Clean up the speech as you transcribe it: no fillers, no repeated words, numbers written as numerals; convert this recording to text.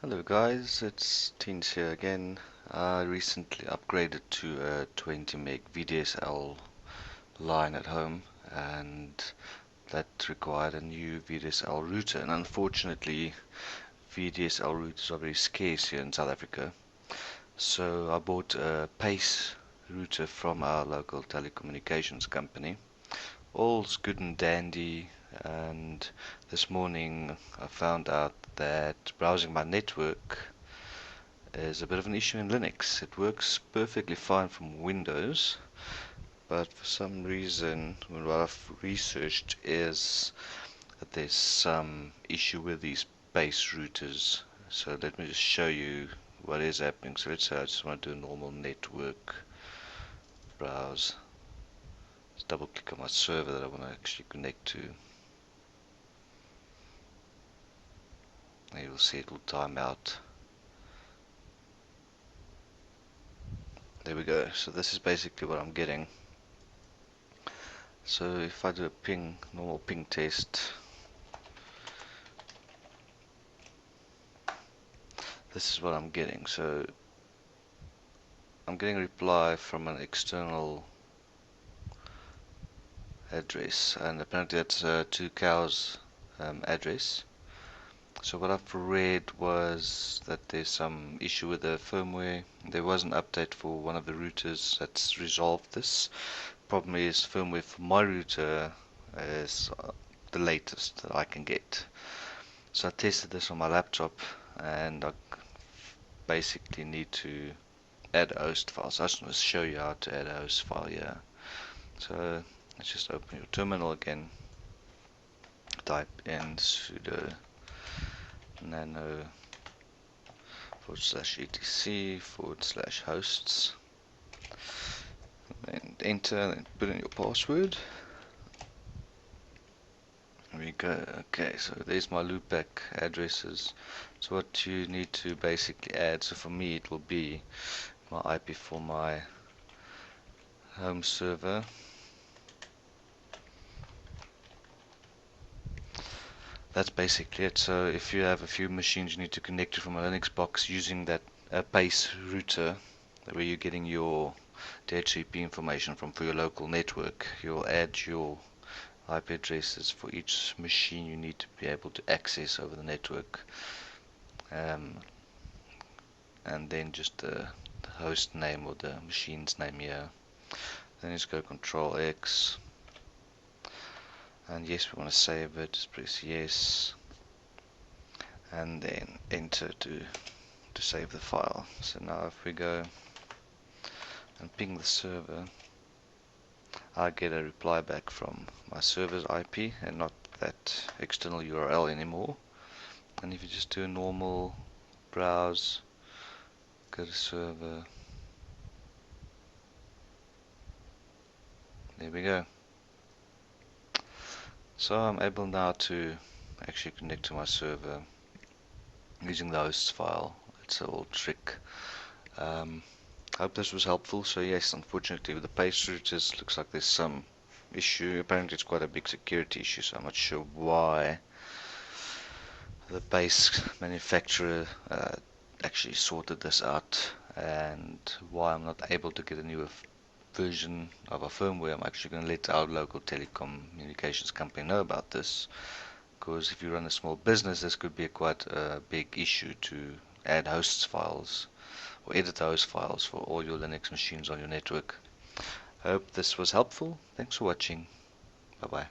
Hello guys, it's Teens here again. I recently upgraded to a 20 meg VDSL line at home, and that required a new VDSL router, and unfortunately VDSL routers are very scarce here in South Africa. So I bought a PACE router from our local telecommunications company. All's good and dandy, and this morning I found out that browsing my network is a bit of an issue in Linux. It works perfectly fine from Windows, but for some reason, what I've researched is that there's some issue with these base routers. So let me just show you what is happening. So let's say I just want to do a normal network browse. Just double click on my server that I want to actually connect to. And you'll see it will time out. There we go. So this is basically what I'm getting. So if I do a normal ping test, this is what I'm getting. So I'm getting a reply from an external address, and apparently that's 2cows address. So what I've read was that there's some issue with the firmware. There was an update for one of the routers that's resolved this. Problem is, firmware for my router is the latest that I can get. So I tested this on my laptop, and I basically need to add a host file. So I just want to show you how to add a host file here. So let's just open your terminal again. Type in sudo nano /etc/hosts, and enter, and put in your password. There we go. Okay, so there's my loopback addresses. So what you need to basically add, so for me it will be my IP for my home server. That's basically it. So if you have a few machines you need to connect to from a Linux box using that PACE router, where you're getting your DHCP information from for your local network, you'll add your IP addresses for each machine you need to be able to access over the network, and then just the host name or the machine's name here. Then just go Control X, and yes, we want to save it. Just press yes, and then enter to save the file. So now if we go and ping the server, I get a reply back from my server's IP and not that external URL anymore. And if you just do a normal browse, go to server, there we go. So I'm able now to actually connect to my server using the hosts file. It's a old trick. Hope this was helpful. So yes, unfortunately with the PACE routers, looks like there's some issue. Apparently it's quite a big security issue, so I'm not sure why the PACE manufacturer actually sorted this out, and why I'm not able to get a newer version of our firmware. I'm actually going to let our local telecommunications company know about this, because if you run a small business, this could be quite a big issue to add hosts files or edit those files for all your Linux machines on your network. I hope this was helpful. Thanks for watching. Bye bye.